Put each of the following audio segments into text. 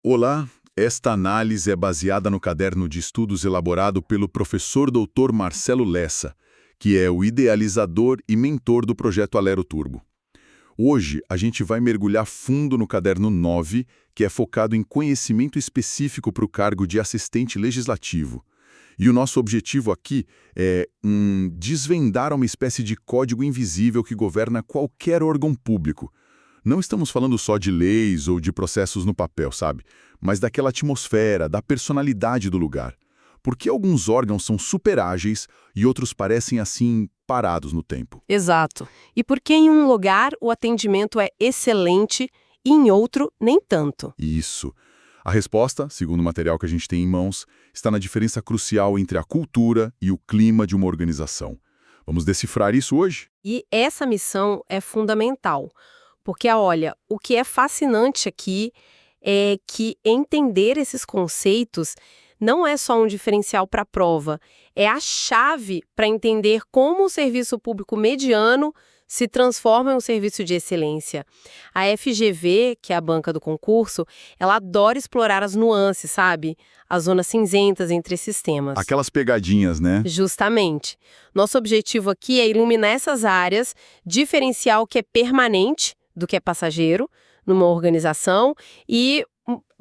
Olá, esta análise é baseada no caderno de estudos elaborado pelo professor Dr. Marcelo Lessa, que é o idealizador e mentor do projeto Alero Turbo. Hoje, a gente vai mergulhar fundo no caderno 9, que é focado em conhecimento específico para o cargo de assistente legislativo. E o nosso objetivo aqui é desvendar uma espécie de código invisível que governa qualquer órgão público. Não estamos falando só de leis ou de processos no papel, sabe? Mas daquela atmosfera, da personalidade do lugar. Por que alguns órgãos são super ágeis e outros parecem, assim, parados no tempo? Exato. E por que em um lugar o atendimento é excelente e em outro nem tanto? Isso. A resposta, segundo o material que a gente tem em mãos, está na diferença crucial entre a cultura e o clima de uma organização. Vamos decifrar isso hoje? E essa missão é fundamental, porque, olha, o que é fascinante aqui é que entender esses conceitos não é só um diferencial para a prova, é a chave para entender como o serviço público mediano se transforma em um serviço de excelência. A FGV, que é a banca do concurso, ela adora explorar as nuances, sabe? As zonas cinzentas entre esses temas. Aquelas pegadinhas, né? Justamente. Nosso objetivo aqui é iluminar essas áreas, diferenciar o que é permanente do que é passageiro numa organização e,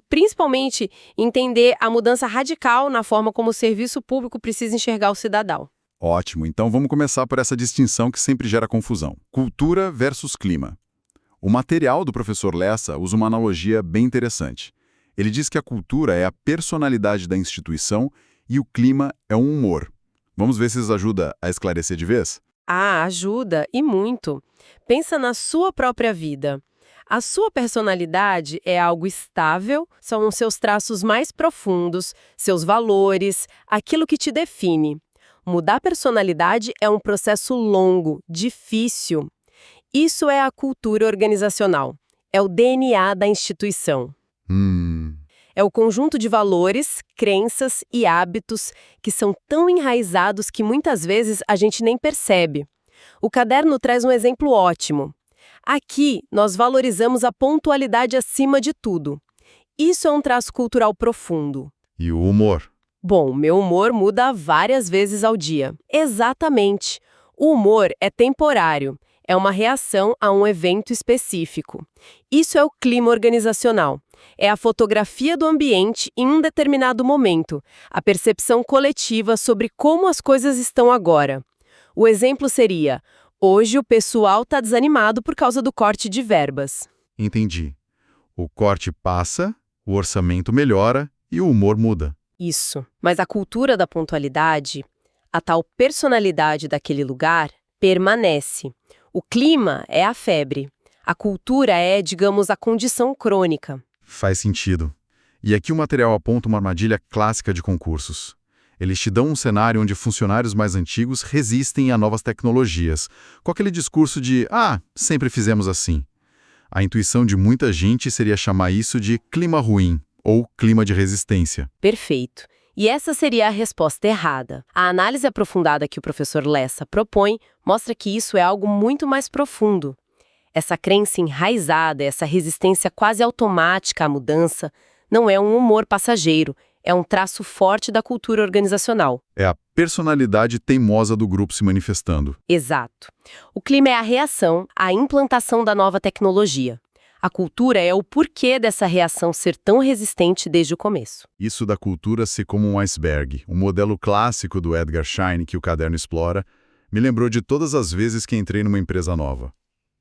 principalmente, entender a mudança radical na forma como o serviço público precisa enxergar o cidadão. Ótimo, então vamos começar por essa distinção que sempre gera confusão. Cultura versus clima. O material do professor Lessa usa uma analogia bem interessante. Ele diz que a cultura é a personalidade da instituição e o clima é um humor. Vamos ver se isso ajuda a esclarecer de vez? Ah, ajuda, e muito. Pensa na sua própria vida. A sua personalidade é algo estável, são os seus traços mais profundos, seus valores, aquilo que te define. Mudar a personalidade é um processo longo, difícil. Isso é a cultura organizacional. É o DNA da instituição. É o conjunto de valores, crenças e hábitos que são tão enraizados que muitas vezes a gente nem percebe. O caderno traz um exemplo ótimo. Aqui, nós valorizamos a pontualidade acima de tudo. Isso é um traço cultural profundo. E o humor? Bom, meu humor muda várias vezes ao dia. Exatamente. O humor é temporário. É uma reação a um evento específico. Isso é o clima organizacional. É a fotografia do ambiente em um determinado momento, a percepção coletiva sobre como as coisas estão agora. O exemplo seria: hoje o pessoal está desanimado por causa do corte de verbas. Entendi. O corte passa, o orçamento melhora e o humor muda. Isso. Mas a cultura da pontualidade, a tal personalidade daquele lugar, permanece. O clima é a febre. A cultura é, digamos, a condição crônica. Faz sentido. E aqui o material aponta uma armadilha clássica de concursos. Eles te dão um cenário onde funcionários mais antigos resistem a novas tecnologias, com aquele discurso de sempre fizemos assim. A intuição de muita gente seria chamar isso de clima ruim, ou clima de resistência. Perfeito. E essa seria a resposta errada. A análise aprofundada que o professor Lessa propõe mostra que isso é algo muito mais profundo. Essa crença enraizada, essa resistência quase automática à mudança, não é um humor passageiro, é um traço forte da cultura organizacional. É a personalidade teimosa do grupo se manifestando. Exato. O clima é a reação à implantação da nova tecnologia. A cultura é o porquê dessa reação ser tão resistente desde o começo. Isso da cultura ser como um iceberg, um modelo clássico do Edgar Schein que o caderno explora, me lembrou de todas as vezes que entrei numa empresa nova.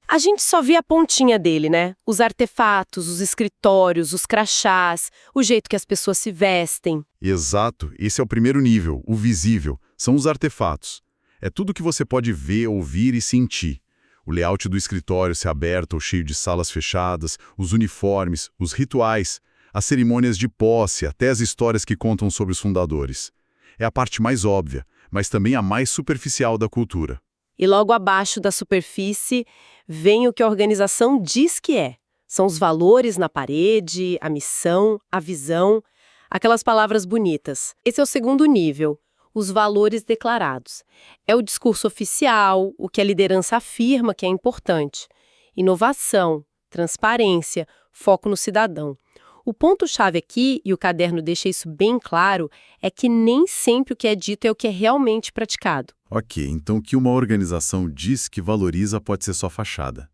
A gente só vê a pontinha dele, né? Os artefatos, os escritórios, os crachás, o jeito que as pessoas se vestem. Exato, esse é o primeiro nível, o visível, são os artefatos. É tudo que você pode ver, ouvir e sentir. O layout do escritório se aberto ou cheio de salas fechadas, os uniformes, os rituais, as cerimônias de posse, até as histórias que contam sobre os fundadores. É a parte mais óbvia, mas também a mais superficial da cultura. E logo abaixo da superfície vem o que a organização diz que é. São os valores na parede, a missão, a visão, aquelas palavras bonitas. Esse é o segundo nível, os valores declarados. É o discurso oficial, o que a liderança afirma que é importante. Inovação, transparência, foco no cidadão. O ponto-chave aqui, e o caderno deixa isso bem claro, é que nem sempre o que é dito é o que é realmente praticado. Ok, então o que uma organização diz que valoriza pode ser só fachada.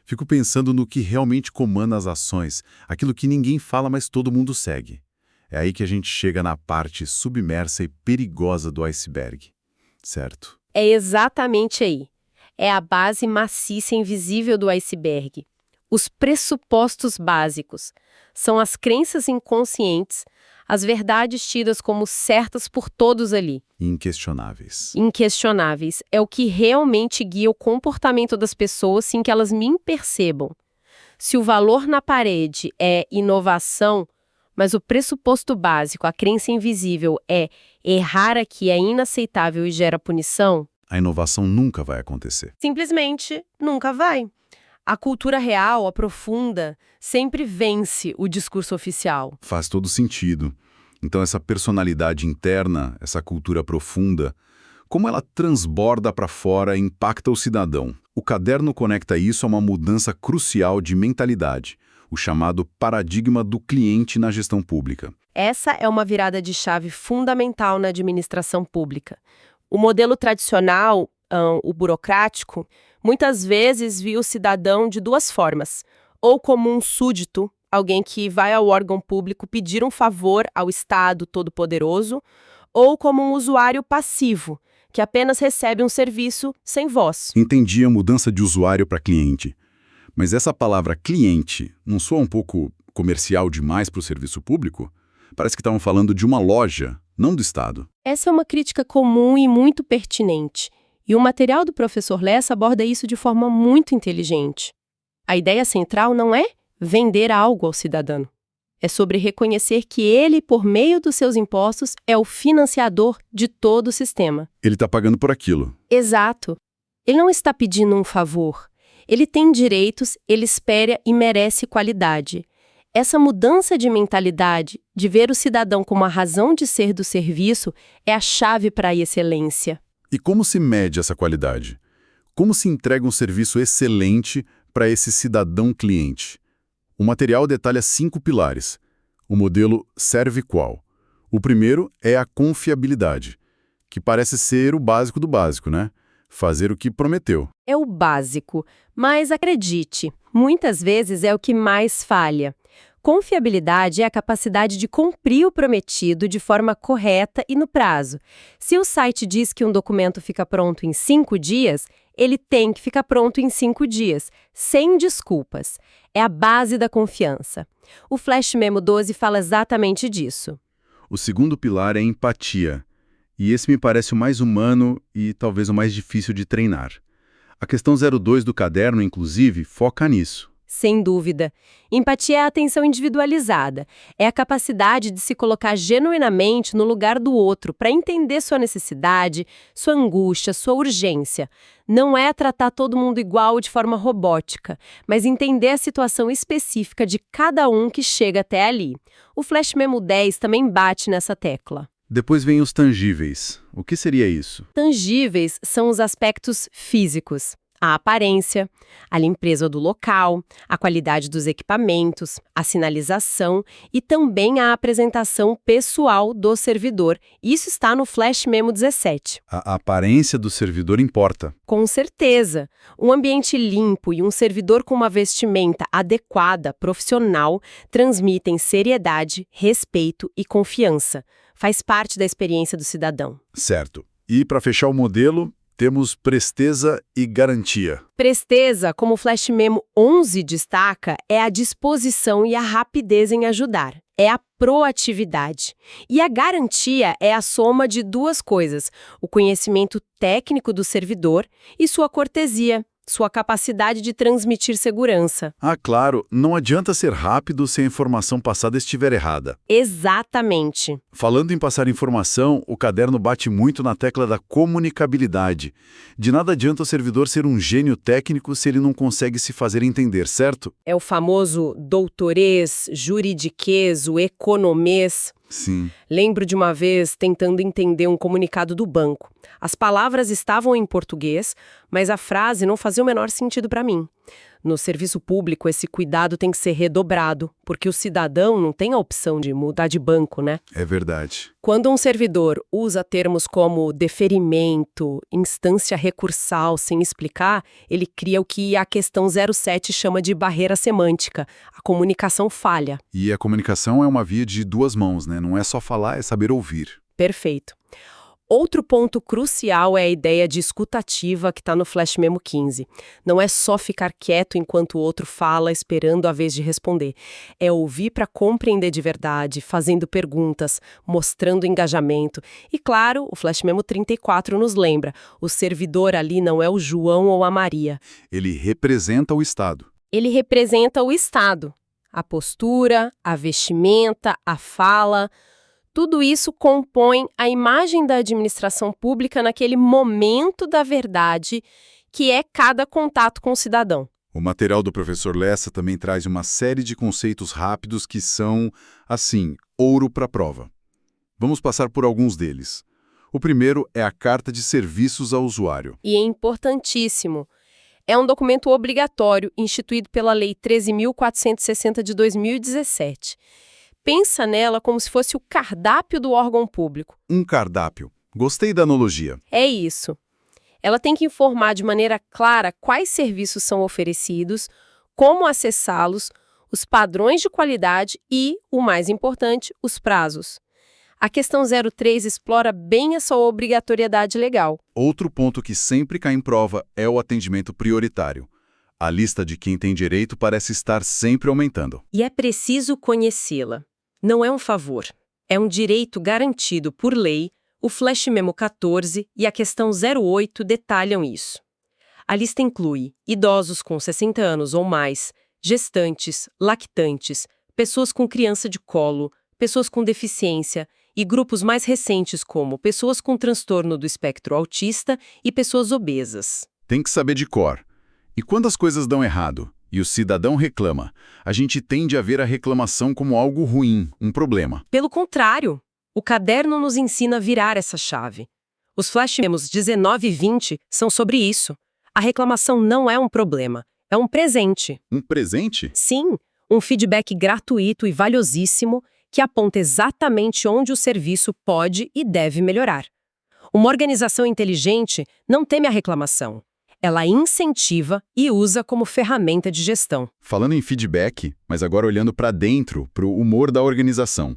Fico pensando no que realmente comanda as ações, aquilo que ninguém fala, mas todo mundo segue. É aí que a gente chega na parte submersa e perigosa do iceberg. Certo? É exatamente aí. É a base maciça e invisível do iceberg. Os pressupostos básicos. São as crenças inconscientes, as verdades tidas como certas por todos ali. Inquestionáveis. Inquestionáveis. É o que realmente guia o comportamento das pessoas sem que elas me percebam. Se o valor na parede é inovação, mas o pressuposto básico, a crença invisível, é errar aqui é inaceitável e gera punição, A inovação nunca vai acontecer. simplesmente nunca vai. A cultura real, a profunda, sempre vence o discurso oficial. Faz todo sentido. Então essa personalidade interna, essa cultura profunda, como ela transborda para fora e impacta o cidadão? O caderno conecta isso a uma mudança crucial de mentalidade, o chamado paradigma do cliente na gestão pública. Essa é uma virada de chave fundamental na administração pública. O modelo tradicional, o burocrático, muitas vezes viu o cidadão de duas formas. Ou como um súdito, alguém que vai ao órgão público pedir um favor ao Estado Todo-Poderoso, ou como um usuário passivo, que apenas recebe um serviço sem voz. Entendi a mudança de usuário para cliente. Mas essa palavra cliente não soa um pouco comercial demais para o serviço público? Parece que estavam falando de uma loja, não do Estado. Essa é uma crítica comum e muito pertinente. E o material do professor Lessa aborda isso de forma muito inteligente. A ideia central não é vender algo ao cidadão. É sobre reconhecer que ele, por meio dos seus impostos, é o financiador de todo o sistema. Ele está pagando por aquilo. Exato. Ele não está pedindo um favor. Ele tem direitos, ele espera e merece qualidade. Essa mudança de mentalidade, de ver o cidadão como a razão de ser do serviço, é a chave para a excelência. E como se mede essa qualidade? Como se entrega um serviço excelente para esse cidadão cliente? O material detalha 5 pilares. O modelo serve qual? O primeiro é a confiabilidade, que parece ser o básico do básico, né? Fazer o que prometeu. É o básico, mas acredite, muitas vezes é o que mais falha. Confiabilidade é a capacidade de cumprir o prometido de forma correta e no prazo. Se o site diz que um documento fica pronto em 5 dias, ele tem que ficar pronto em 5 dias, sem desculpas. É a base da confiança. O Flash Memo 12 fala exatamente disso. O segundo pilar é empatia. E esse me parece o mais humano e talvez o mais difícil de treinar. A questão 02 do caderno, inclusive, foca nisso. Sem dúvida. Empatia é a atenção individualizada. É a capacidade de se colocar genuinamente no lugar do outro para entender sua necessidade, sua angústia, sua urgência. Não é tratar todo mundo igual de forma robótica, mas entender a situação específica de cada um que chega até ali. O Flash Memo 10 também bate nessa tecla. Depois vem os tangíveis. O que seria isso? Tangíveis são os aspectos físicos. A aparência, a limpeza do local, a qualidade dos equipamentos, a sinalização e também a apresentação pessoal do servidor. Isso está no Flash Memo 17. A aparência do servidor importa. Com certeza. Um ambiente limpo e um servidor com uma vestimenta adequada, profissional, transmitem seriedade, respeito e confiança. Faz parte da experiência do cidadão. Certo. E para fechar o modelo, temos presteza e garantia. Presteza, como o Flash Memo 11 destaca, é a disposição e a rapidez em ajudar. É a proatividade. E a garantia é a soma de duas coisas: o conhecimento técnico do servidor e sua cortesia, sua capacidade de transmitir segurança. Ah, claro, não adianta ser rápido se a informação passada estiver errada. Exatamente. Falando em passar informação, o caderno bate muito na tecla da comunicabilidade. De nada adianta o servidor ser um gênio técnico se ele não consegue se fazer entender, certo? É o famoso doutorês, juridiquês, o economês. Sim. Lembro de uma vez tentando entender um comunicado do banco. As palavras estavam em português, mas a frase não fazia o menor sentido para mim. No serviço público, esse cuidado tem que ser redobrado, porque o cidadão não tem a opção de mudar de banco, né? É verdade. Quando um servidor usa termos como deferimento, instância recursal sem explicar, ele cria o que a questão 07 chama de barreira semântica. A comunicação falha. E a comunicação é uma via de duas mãos, né? Não é só falar, é saber ouvir. Perfeito. Outro ponto crucial é a ideia de escutativa que está no Flash Memo 15. Não é só ficar quieto enquanto o outro fala, esperando a vez de responder. É ouvir para compreender de verdade, fazendo perguntas, mostrando engajamento. E claro, o Flash Memo 34 nos lembra, o servidor ali não é o João ou a Maria. Ele representa o Estado. Ele representa o Estado. A postura, a vestimenta, a fala. Tudo isso compõe a imagem da administração pública naquele momento da verdade, que é cada contato com o cidadão. O material do professor Lessa também traz uma série de conceitos rápidos que são, assim, ouro para a prova. Vamos passar por alguns deles. O primeiro é a Carta de Serviços ao Usuário. E é importantíssimo. É um documento obrigatório instituído pela Lei 13.460 de 2017. Pensa nela como se fosse o cardápio do órgão público. Um cardápio. Gostei da analogia. É isso. Ela tem que informar de maneira clara quais serviços são oferecidos, como acessá-los, os padrões de qualidade e, o mais importante, os prazos. A questão 03 explora bem essa obrigatoriedade legal. Outro ponto que sempre cai em prova é o atendimento prioritário. A lista de quem tem direito parece estar sempre aumentando. E é preciso conhecê-la. Não é um favor. É um direito garantido por lei. O Flash Memo 14 e a questão 08 detalham isso. A lista inclui idosos com 60 anos ou mais, gestantes, lactantes, pessoas com criança de colo, pessoas com deficiência e grupos mais recentes como pessoas com transtorno do espectro autista e pessoas obesas. Tem que saber de cor. E quando as coisas dão errado e o cidadão reclama, a gente tende a ver a reclamação como algo ruim, um problema. Pelo contrário, o caderno nos ensina a virar essa chave. Os Flash Memos 19 e 20 são sobre isso. A reclamação não é um problema, é um presente. Um presente? Sim, um feedback gratuito e valiosíssimo que aponta exatamente onde o serviço pode e deve melhorar. Uma organização inteligente não teme a reclamação. Ela incentiva e usa como ferramenta de gestão. Falando em feedback, mas agora olhando para dentro, para o humor da organização,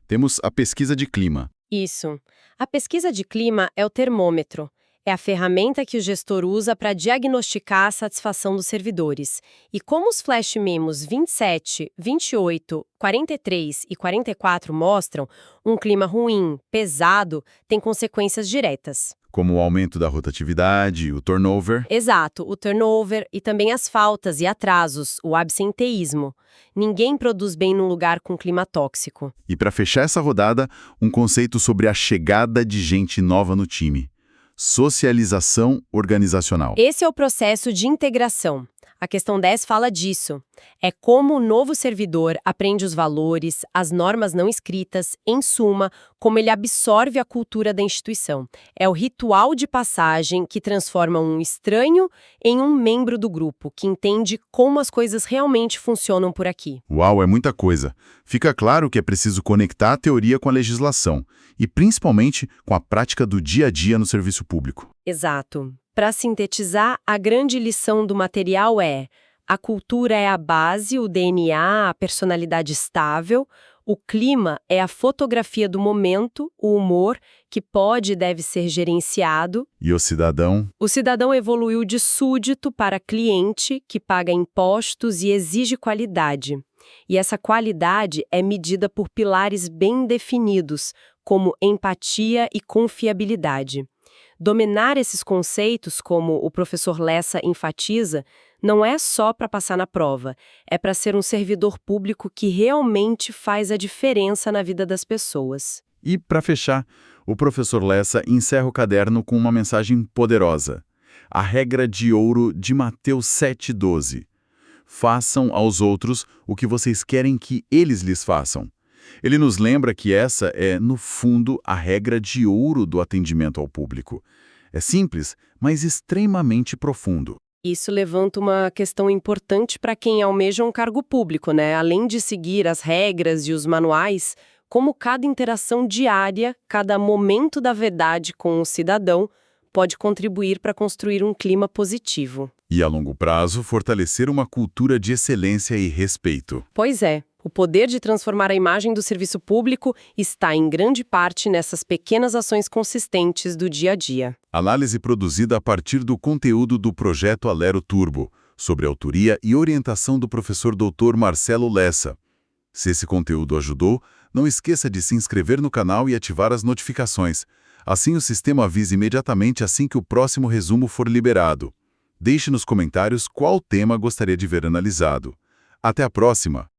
temos a pesquisa de clima. Isso. A pesquisa de clima é o termômetro. É a ferramenta que o gestor usa para diagnosticar a satisfação dos servidores. E como os Flash Memos 27, 28, 43 e 44 mostram, um clima ruim, pesado, tem consequências diretas. Como o aumento da rotatividade, o turnover. Exato, o turnover e também as faltas e atrasos, o absenteísmo. Ninguém produz bem num lugar com clima tóxico. E para fechar essa rodada, um conceito sobre a chegada de gente nova no time. Socialização organizacional. Esse é o processo de integração. A questão 10 fala disso. É como o novo servidor aprende os valores, as normas não escritas, em suma, como ele absorve a cultura da instituição. É o ritual de passagem que transforma um estranho em um membro do grupo, que entende como as coisas realmente funcionam por aqui. Uau, é muita coisa. Fica claro que é preciso conectar a teoria com a legislação, e principalmente com a prática do dia a dia no serviço público. Exato. Para sintetizar, a grande lição do material é: a cultura é a base, o DNA, a personalidade estável, o clima é a fotografia do momento, o humor, que pode e deve ser gerenciado. E o cidadão? O cidadão evoluiu de súdito para cliente, que paga impostos e exige qualidade. E essa qualidade é medida por pilares bem definidos, como empatia e confiabilidade. Dominar esses conceitos, como o professor Lessa enfatiza, não é só para passar na prova, é para ser um servidor público que realmente faz a diferença na vida das pessoas. E, para fechar, o professor Lessa encerra o caderno com uma mensagem poderosa. A regra de ouro de Mateus 7,12. Façam aos outros o que vocês querem que eles lhes façam. Ele nos lembra que essa é, no fundo, a regra de ouro do atendimento ao público. É simples, mas extremamente profundo. Isso levanta uma questão importante para quem almeja um cargo público, né? Além de seguir as regras e os manuais, como cada interação diária, cada momento da verdade com o cidadão pode contribuir para construir um clima positivo. E, a longo prazo, fortalecer uma cultura de excelência e respeito. Pois é, o poder de transformar a imagem do serviço público está em grande parte nessas pequenas ações consistentes do dia a dia. Análise produzida a partir do conteúdo do projeto Alero Turbo, sobre autoria e orientação do professor Dr. Marcelo Lessa. Se esse conteúdo ajudou, não esqueça de se inscrever no canal e ativar as notificações. Assim o sistema avisa imediatamente assim que o próximo resumo for liberado. Deixe nos comentários qual tema gostaria de ver analisado. Até a próxima!